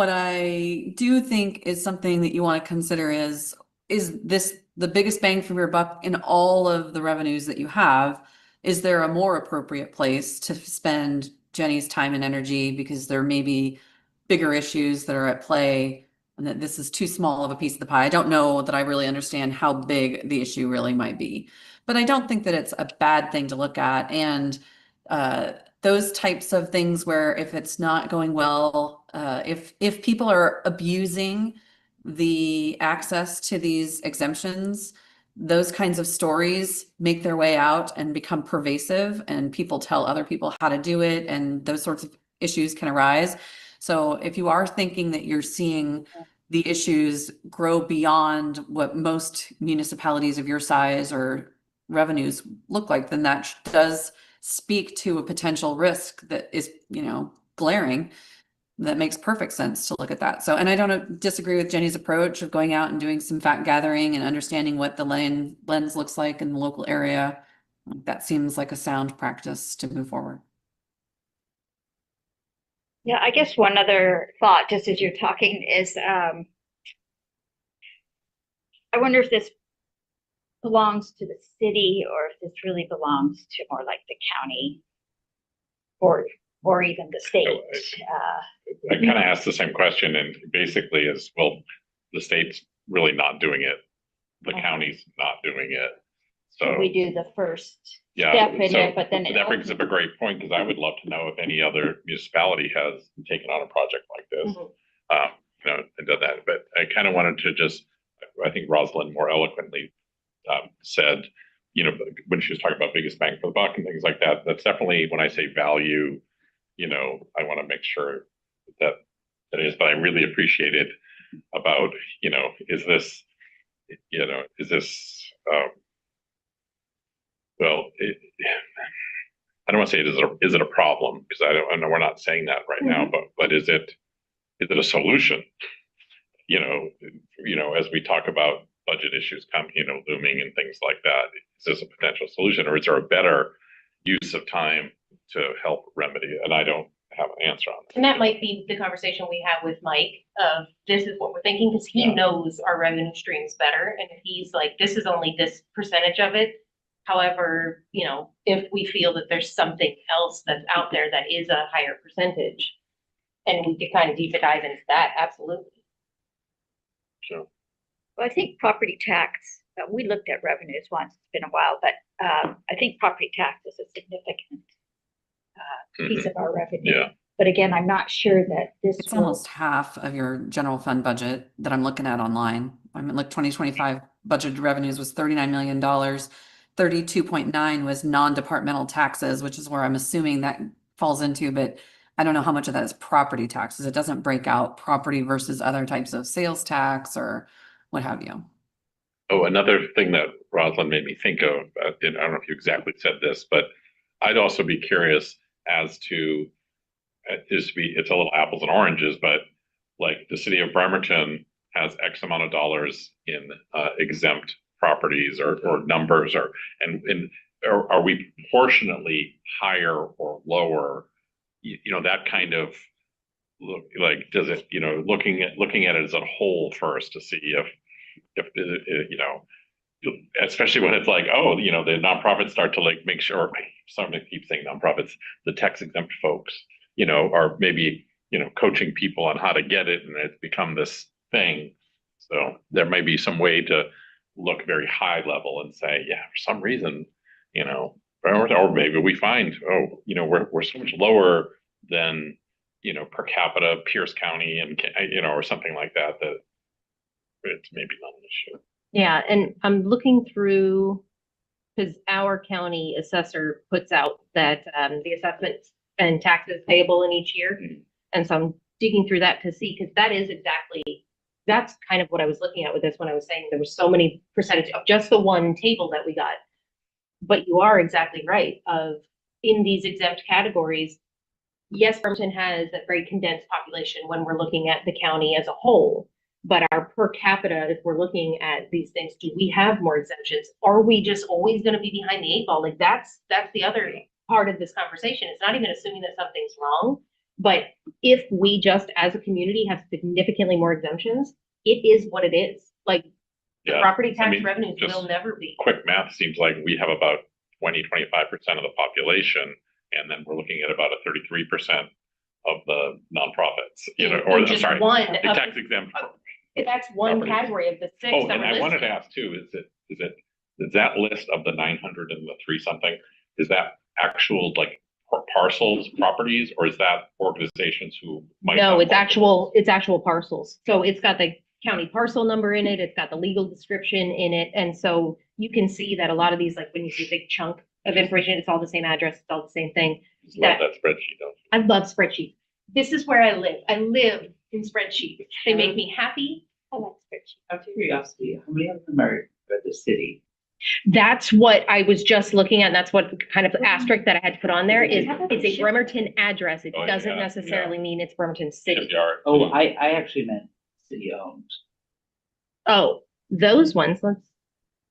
I do think is something that you want to consider is this the biggest bang for your buck in all of the revenues that you have? Is there a more appropriate place to spend Jenny's time and energy because there may be bigger issues that are at play and that this is too small of a piece of the pie? I don't know that I really understand how big the issue really might be, but I don't think that it's a bad thing to look at. And those types of things where if it's not going well, if people are abusing the access to these exemptions, those kinds of stories make their way out and become pervasive, and people tell other people how to do it, and those sorts of issues can arise. So if you are thinking that you're seeing the issues grow beyond what most municipalities of your size or revenues look like, then that does speak to a potential risk that is, glaring. That makes perfect sense to look at that. So, and I don't disagree with Jenny's approach of going out and doing some fact gathering and understanding what the lens looks like in the local area. That seems like a sound practice to move forward. Yeah, I guess one other thought, just as you're talking, is I wonder if this belongs to the city or if this really belongs to more like the county or even the state. I kind of asked the same question, and basically is, well, the state's really not doing it. The county's not doing it. So we do the first yeah, step in so it, but then that brings up a great point, because I would love to know if any other municipality has taken on a project like this, and done that. But I kind of wanted to just, I think Rosalind more eloquently said, when she was talking about biggest bang for the buck and things like that, that's definitely, when I say value, I want to make sure that is, but I really appreciate it about, is this, well, I don't want to say is it a problem, because I know we're not saying that right now, but is it a solution? As we talk about budget issues looming and things like that, is this a potential solution, or is there a better use of time to help remedy it? And I don't have an answer on that. And that might be the conversation we have with Mike of, this is what we're thinking, because he knows our revenue streams better. And if he's like, this is only this percentage of it. However, if we feel that there's something else that's out there that is a higher percentage, and we could kind of deep dive into that, absolutely. So, well, I think property tax, we looked at revenues once, it's been a while, but I think property tax is a significant piece of our revenue. Yeah. But again, I'm not sure that this It's almost half of your general fund budget that I'm looking at online. I mean, like 2025 budgeted revenues was $39 million. 32.9 was non-departmental taxes, which is where I'm assuming that falls into, but I don't know how much of that is property taxes. It doesn't break out property versus other types of sales tax or what have you. Oh, another thing that Rosalind made me think of, and I don't know if you exactly said this, but I'd also be curious as to, it's a little apples and oranges, but like the city of Bremerton has X amount of dollars in exempt properties or numbers, and are we proportionately higher or lower? That kind of look, like, does it, looking at it as a whole first to see if especially when it's like, oh, the nonprofits start to like make sure, something to keep saying nonprofits, the tax exempt folks, are maybe, coaching people on how to get it, and it's become this thing. So there may be some way to look very high level and say, yeah, for some reason, or maybe we find, we're so much lower than, per capita Pierce County and, or something like that, that it's maybe not an issue. Yeah, and I'm looking through, because our county assessor puts out that the assessments and taxes payable in each year. And so I'm digging through that to see, because that's kind of what I was looking at with this when I was saying there was so many percentage of just the one table that we got. But you are exactly right of, in these exempt categories, yes, Bremerton has a very condensed population when we're looking at the county as a whole. But our per capita, if we're looking at these things, do we have more exemptions? Are we just always going to be behind the eight ball? Like that's the other part of this conversation. It's not even assuming that something's wrong, but if we just as a community have significantly more exemptions, it is what it is. Like the property tax revenues will never be. Quick math seems like we have about 20-25% of the population, and then we're looking at about a 33% of the nonprofits, or I'm sorry, the tax exempt. That's one properties. Category of the six. Oh, and I wanted to ask too, is that list of the 900 and the 3 something, is that actual like parcels, properties, or is that organizations who might? No, it's actual parcels. So it's got the county parcel number in it. It's got the legal description in it. And so you can see that a lot of these, like when you see a big chunk of information, it's all the same address, it's all the same thing. Just love that spreadsheet, don't you? I love spreadsheets. This is where I live. I live in spreadsheets. They make me happy. I like spreadsheets. Out of curiosity, how many of them are the city? That's what I was just looking at. And that's what kind of asterisk that I had to put on there is it's a Bremerton address. It Oh, doesn't yeah, necessarily mean it's Bremerton City. Shipyard. Oh, I actually meant city owned. Oh, those ones.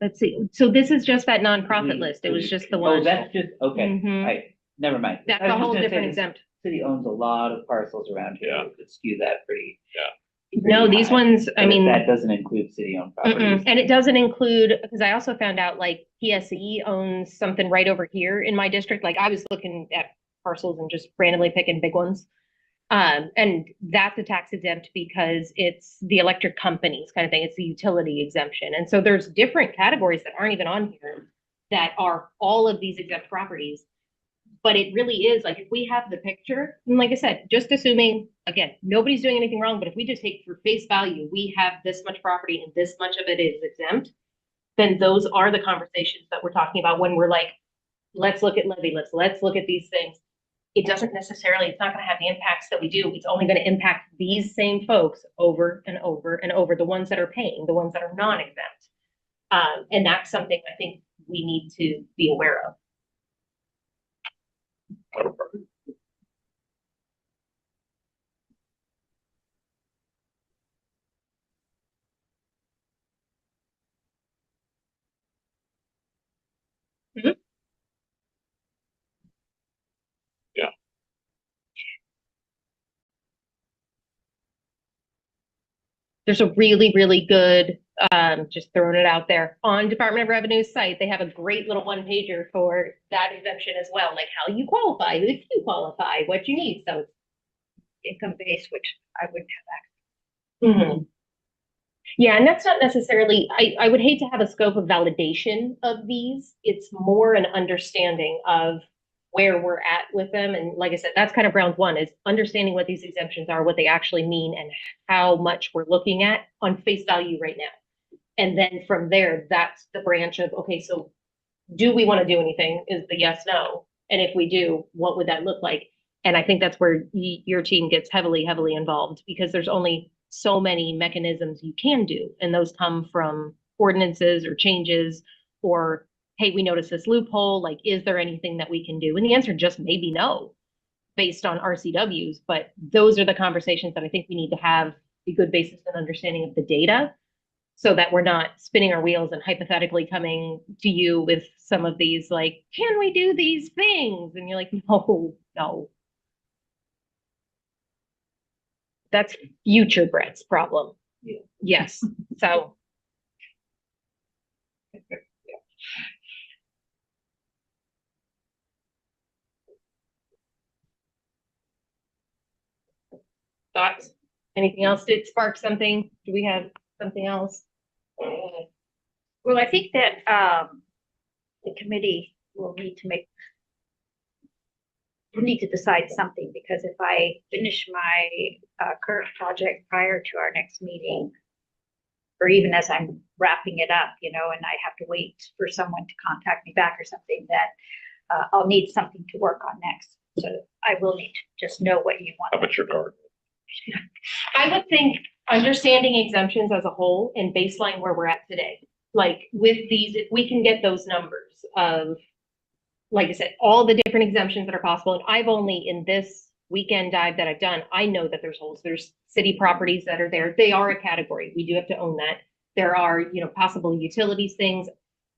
Let's see. So this is just that nonprofit list. It was just the Oh, one. that's just, okay, Mhm. right, never mind. That's I was a just whole gonna say different the exempt. City owns a lot of parcels around here, Yeah. that could skew that pretty. No, pretty these high. ones, I But mean. that doesn't include city owned properties. And it doesn't include, because I also found out like PSE owns something right over here in my district. Like I was looking at parcels and just randomly picking big ones. And that's a tax exempt because it's the electric companies kind of thing. It's the utility exemption. And so there's different categories that aren't even on here that are all of these exempt properties. But it really is like if we have the picture, and like I said, just assuming, again, nobody's doing anything wrong, but if we just take for face value, we have this much property and this much of it is exempt, then those are the conversations that we're talking about when we're like, let's look at levy lists, let's look at these things. It doesn't necessarily, it's not going to have the impacts that we do. It's only going to impact these same folks over and over and over, the ones that are paying, the ones that are non-exempt. And that's something I think we need to be aware of. Mhm. Yeah. There's a really, really good, just throwing it out there, on Department of Revenue's site, they have a great little one pager for that exemption as well, like how you qualify, if you qualify, what you need, so. Income base, which I wouldn't have Mhm. Yeah, and that's not necessarily, I would hate to have a scope of validation of these. It's more an understanding of where we're at with them. And like I said, that's kind of round one is understanding what these exemptions are, what they actually mean, and how much we're looking at on face value right now. And then from there, that's the branch of, okay, so do we want to do anything is the yes, no. And if we do, what would that look like? And I think that's where your team gets heavily, heavily involved because there's only so many mechanisms you can do. And those come from ordinances or changes or, hey, we noticed this loophole, like, is there anything that we can do? And the answer just may be no, based on RCWs, but those are the conversations that I think we need to have a good basis and understanding of the data so that we're not spinning our wheels and hypothetically coming to you with some of these, like, can we do these things? And you're like, no. That's future Brett's problem. Yeah. Yes, so. Thoughts? Anything else? Did it spark something? Do we have something else? Well, I think that the committee will need to decide something, because if I finish my current project prior to our next meeting, or even as I'm wrapping it up, and I have to wait for someone to contact me back or something, that I'll need something to work on next. So I will need to just know what you want. How about your garden? I would think understanding exemptions as a whole and baseline where we're at today. Like with these, if we can get those numbers of, like I said, all the different exemptions that are possible. And I've only in this weekend dive that I've done, I know that there's holes. There's city properties that are there. They are a category. We do have to own that. There are, possible utilities things.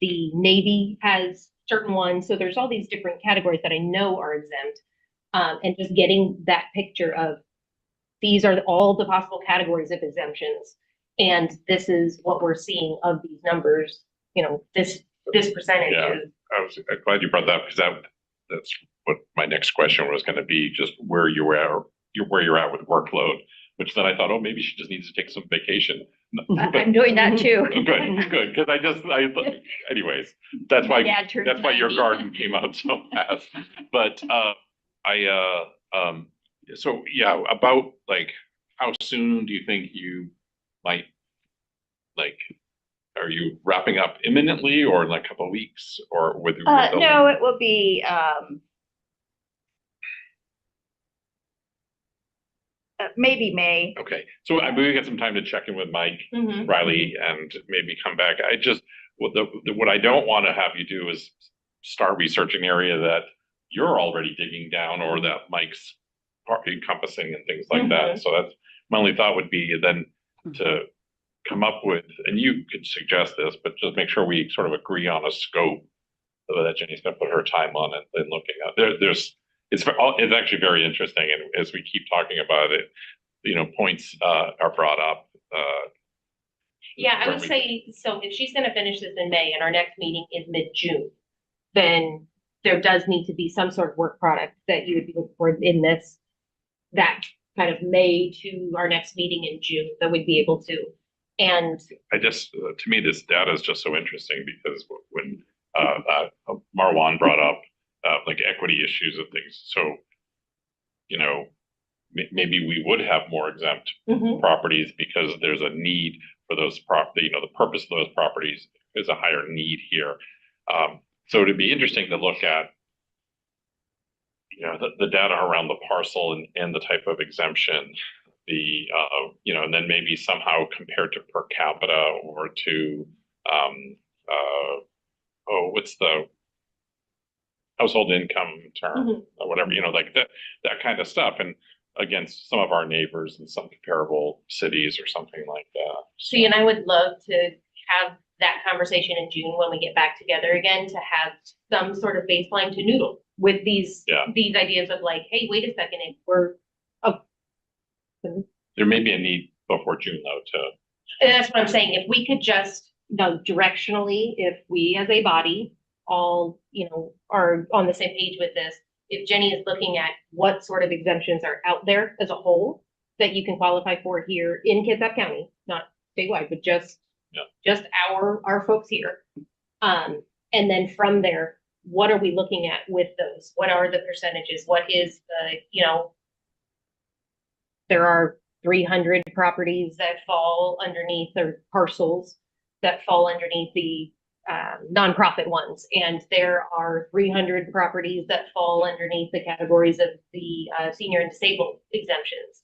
The Navy has certain ones. So there's all these different categories that I know are exempt. And just getting that picture of these are all the possible categories of exemptions. And this is what we're seeing of these numbers, this percentage Yeah. is. I'm glad you brought that because that's what my next question was going to be, just where you're at with workload, which then I thought, oh, maybe she just needs to take some vacation. I'm doing that too. Good. Because anyways, that's why Dad turned your 90. garden came out so fast. But so yeah, about like how soon do you think you might like are you wrapping up imminently or in like a couple of weeks or with? No, it will be, maybe May. Okay, so I believe we got some time to check in with Mike Mhm. Riley and maybe come back. I just, what I don't want to have you do is start researching an area that you're already digging down or that Mike's encompassing and things like that. So that's, my only thought would be then to come up with, and you could suggest this, but just make sure we sort of agree on a scope so that Jenny's gonna put her time on it and looking at it's actually very interesting. And as we keep talking about it, points are brought up. Yeah, I where would we- say, so if she's gonna finish this in May and our next meeting is mid-June, then there does need to be some sort of work product that you would be looking for in this, that kind of May to our next meeting in June that we'd be able to. And I just, to me, this data is just so interesting because when Marwan brought up like equity issues and things, so, maybe we would have more exempt mhm, properties because there's a need for those property, the purpose of those properties is a higher need here. So it'd be interesting to look at, the data around the parcel and the type of exemption, and then maybe somehow compared to per capita or to, what's the household income term, mhm. or whatever, like that kind of stuff. And against some of our neighbors in some comparable cities or something like that. See, and I would love to have that conversation in June when we get back together again, to have some sort of baseline to noodle with these, Yeah. these ideas of like, hey, wait a second, There may be a need before June though to, and that's what I'm saying, if we could just, directionally, if we as a body all, are on the same page with this, if Jenny is looking at what sort of exemptions are out there as a whole that you can qualify for here in Kitsap County, not statewide, but just our folks here. And then from there, what are we looking at with those? What are the percentages? What is there are 300 properties that fall underneath, or parcels that fall underneath the nonprofit ones. And there are 300 properties that fall underneath the categories of the senior and disabled exemptions.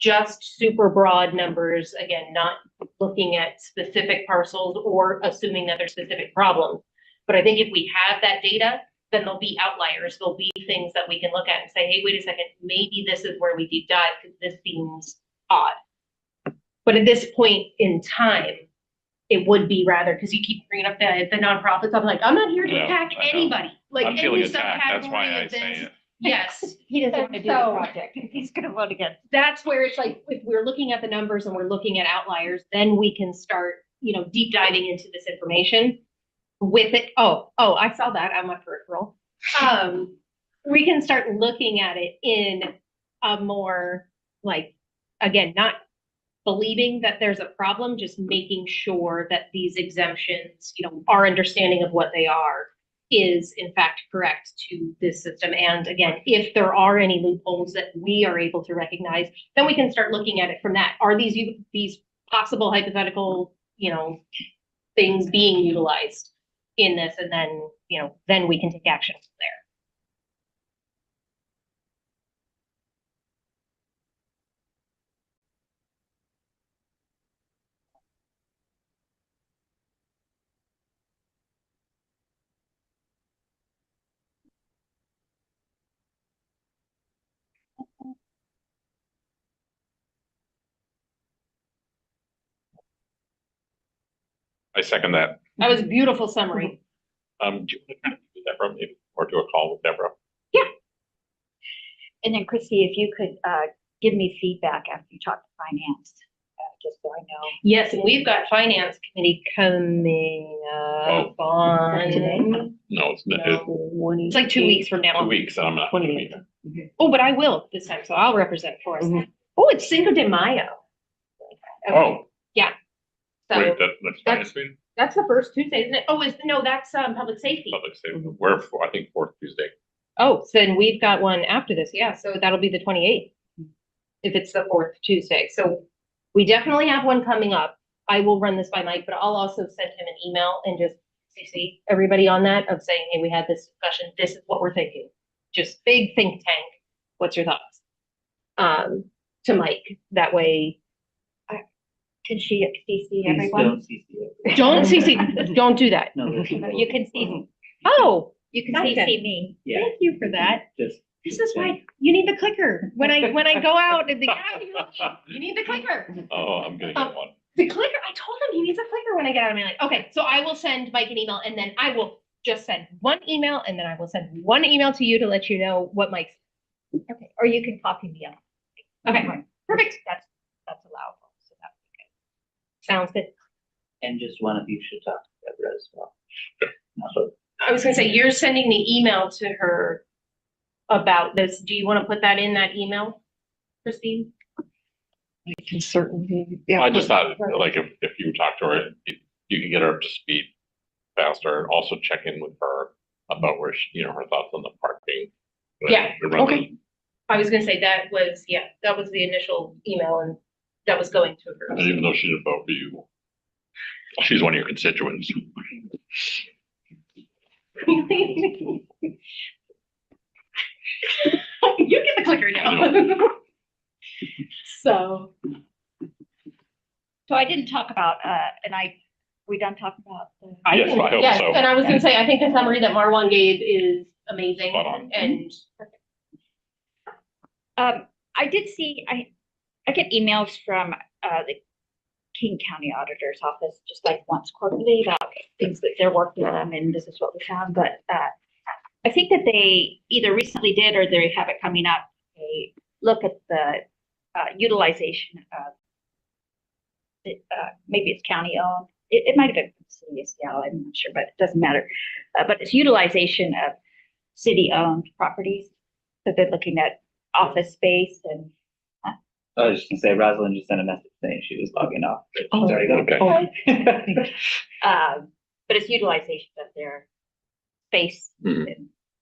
Just super broad numbers, again, not looking at specific parcels or assuming that there's specific problems. But I think if we have that data, then there'll be outliers. There'll be things that we can look at and say, hey, wait a second, maybe this is where we deep dive because this seems odd. But at this point in time, it would be rather, because you keep bringing up the nonprofits. I'm like, I'm not here to Yeah, attack I know. anybody. Like I'm feeling any attacked, that's why subcategory I of say this. it. Yes, He doesn't want to do the So- project. He's gonna vote against. that's where it's like, if we're looking at the numbers and we're looking at outliers, then we can start, deep diving into this information with it. Oh, I saw that on my peripheral. We can start looking at it in a more like, again, not believing that there's a problem, just making sure that these exemptions, our understanding of what they are is in fact correct to this system. And again, if there are any loopholes that we are able to recognize, then we can start looking at it from that. Are these possible hypothetical, things being utilized in this? And then, then we can take action from there. I second that. That was a beautiful summary. Do you want to kind of do Deborah maybe, or do a call with Deborah? And then Christy, if you could, give me feedback after you talk to finance, just so I know. Yes, and we've got finance committee coming up on. Today? No, it's It's like 2 weeks from now. 2 weeks and I'm not. gonna be there. Oh, but I will this time, so I'll represent for us. Oh, it's Cinco de Mayo. Oh, So wait, that's finance meeting? that's the first Tuesday, isn't it? Oh, no, that's public safety. Public safety, where, I think fourth Tuesday. Oh, so then we've got one after this, yeah, so that'll be the 28th. If it's the fourth Tuesday, so we definitely have one coming up. I will run this by Mike, but I'll also send him an email and just CC everybody on that of saying, hey, we had this discussion. This is what we're thinking. Just big think tank. What's your thoughts? To Mike. That way, Can she CC Please everyone? don't CC it. don't CC, don't do that. No, there's No, you can CC, Oh, you can Gotcha. CC me. Yeah, thank you for that. just. This is why you need the clicker. When I go out and you need the clicker. Oh, I'm gonna get one. The clicker, I told him he needs a clicker when I get out of my life. Okay, so I will send Mike an email and then I will just send one email and then I will send one email to you to let you know what Mike's. Okay, or you can copy me on. Okay, perfect. That's allowable, so that's okay. Sounds good. And just one of you should talk to Deborah as well. Not both. I was gonna say, you're sending the email to her about this. Do you want to put that in that email, Christine? I can certainly, yeah. I just thought, like, if you talk to her, you can get her up to speed faster, and also check in with her about where she, you know, her thoughts on the parking. Yeah, okay. I was gonna say that was the initial email and that was going to her. And even though she didn't vote for you, she's one of your constituents. You get the clicker now. So, So I didn't talk about, we done talking about the. Yes, I hope yes, so. and I was gonna say, I think the summary that Marwan gave is amazing Spot on. and I did see, I get emails from, the King County Auditor's Office, just like once quarterly about things that they're working on and this is what we found, but, I think that they either recently did or they have it coming up. They look at the, utilization of, maybe it's county owned. It might have been from city of Seattle, I'm not sure, but it doesn't matter. But it's utilization of city owned properties. So they're looking at office space and I was just gonna say, Rosalind just sent a message saying she was logging off. but Oh, she's already gone. Okay. but it's utilization of their space. Hmm.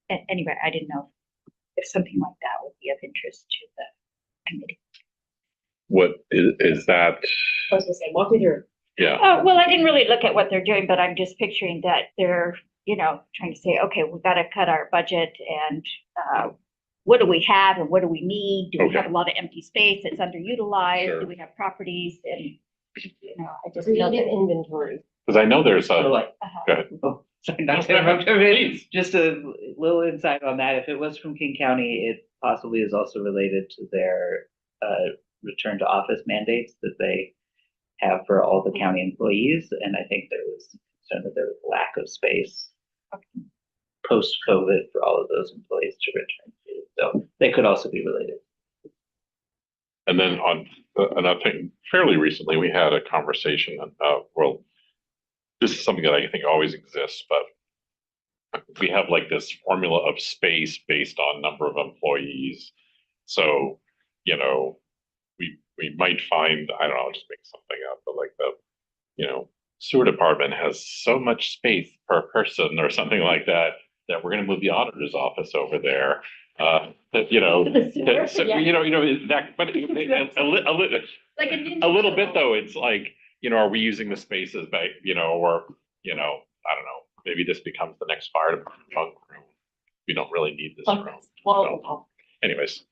And anyway, I didn't know if something like that would be of interest to the committee. What is that? I was gonna say, walk me through. Yeah, Oh, well, I didn't really look at what they're doing, but I'm just picturing that they're, trying to say, okay, we've got to cut our budget and, what do we have and what do we need? Do we have a lot of empty space that's underutilized? Sure. Do we have properties? And, I just Create know an that. inventory. because I know there's So a, like, go ahead. oh, sorry, not No, to go ahead. interrupt everybody. Please. Just a little insight on that. If it was from King County, it possibly is also related to their return to office mandates that they have for all the county employees. And I think there was concern that there was lack of space post-COVID for all of those employees to return to. So they could also be related. And then on another thing, fairly recently, we had a conversation, well, this is something that I think always exists, but we have like this formula of space based on number of employees. So, we might find, I don't know, I'll just make something up, but like the, sewer department has so much space per person or something like that, that we're gonna move the auditor's office over there. That, The sewer, that- so, yeah. that, but Like a little bit though, it's like, are we using the spaces by, or, I don't know, maybe this becomes the next fire department bunk room. We don't really need this room. Well, Anyways,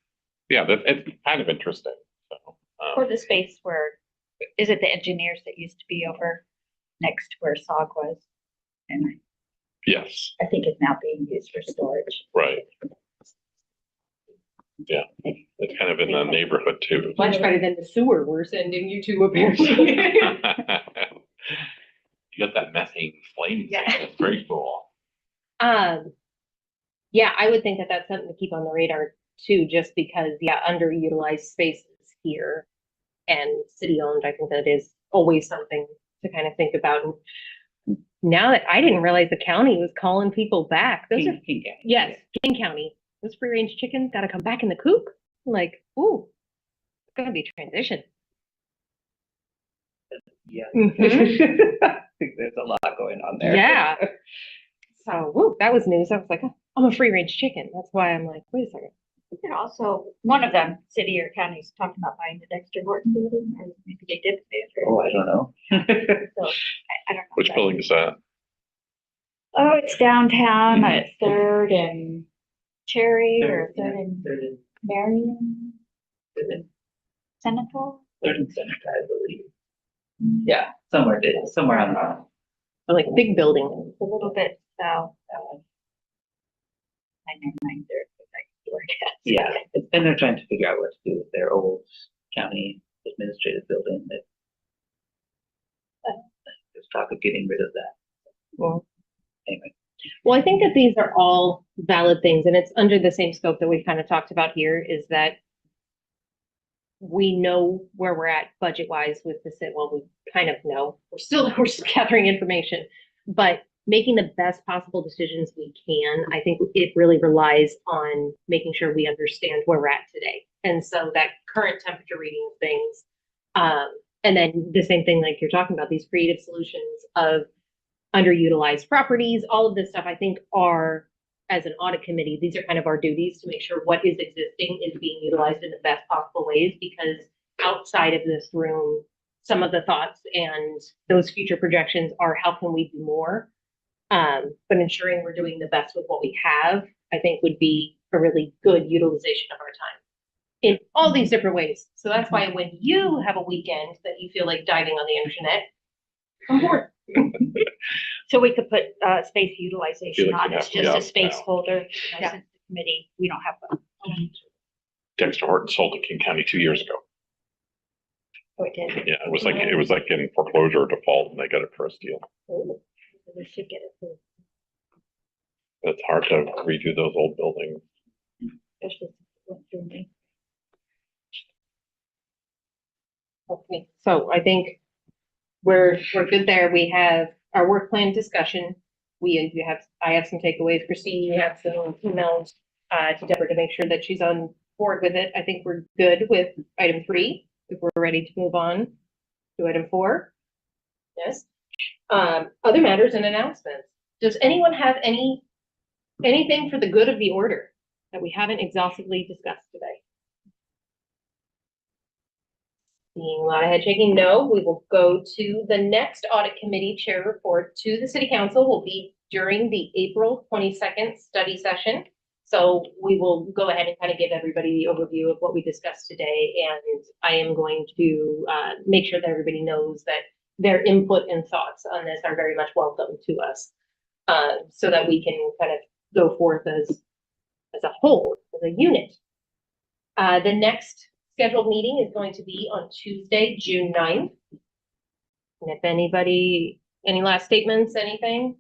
yeah, it's kind of interesting, so. Or the space where, is it the engineers that used to be over next to where SOG was? And Yes, I think it's now being used for storage. right. Yeah, it's kind of in the neighborhood too. much better than the sewer we're sending you to apparently. You got that methane flame. Yeah. It's very cool. Yeah, I would think that that's something to keep on the radar too, just because, underutilized spaces here and city owned, I think that is always something to kind of think about. And now that I didn't realize the county was calling people back. Those are, King County. yes, King County, those free range chickens gotta come back in the coop. Like, ooh, it's gonna be a transition. Yeah. Mhm. I think there's a lot going on there. Yeah. So, woo, that was news. I was like, oh, I'm a free range chicken. That's why I'm like, wait a second. We could also, one of them, city or county's talking about buying the Dexter Horton building, or maybe they did pay for Oh, it. I don't know. So I don't know. Which building is that? Oh, it's downtown at Third and Cherry or Third and Third and, Marion, third and, Seneca. third and Seneca, I believe. Yeah, somewhere on the. Like big building. A little bit south. I never mind there. Yeah, and they're trying to figure out what to do with their old county administrative building that. There's talk of getting rid of that. Well, Anyway, I think that these are all valid things, and it's under the same scope that we've kind of talked about here, is that we know where we're at budget-wise with the city. Well, we kind of know. We're still gathering information, but making the best possible decisions we can, I think it really relies on making sure we understand where we're at today. And so that current temperature reading of things, and then the same thing like you're talking about, these creative solutions of underutilized properties, all of this stuff, I think are, as an audit committee, these are kind of our duties to make sure what is existing is being utilized in the best possible ways, because outside of this room, some of the thoughts and those future projections are how can we do more? But ensuring we're doing the best with what we have, I think would be a really good utilization of our time in all these different ways. So that's why when you have a weekend that you feel like diving on the internet, come forward. So we could put space utilization Feel like on, you it's have to, just a yeah, space yeah. folder, Yeah. since the committee, we don't have one. Dexter Horton sold to King County 2 years ago. Oh, it did. Yeah, it was like in foreclosure or default, and they got it for a steal. Oh, we should get it, It's hard to redo those old buildings. especially since it went through me. Okay, so I think we're good there. We have our work plan discussion. I have some takeaways. Christine, you have some emails to Deborah to make sure that she's on board with it. I think we're good with item 3, if we're ready to move on to item 4. Yes. Other matters and announcements. Does anyone have anything for the good of the order that we haven't exhaustively discussed today? Seeing a lot of head shaking, no, we will go to the next audit committee chair report to the city council will be during the April 22nd study session. So we will go ahead and kind of give everybody the overview of what we discussed today. And I am going to make sure that everybody knows that their input and thoughts on this are very much welcome to us, so that we can kind of go forth as a whole, as a unit. The next scheduled meeting is going to be on Tuesday, June 9th. And if anybody, any last statements, anything?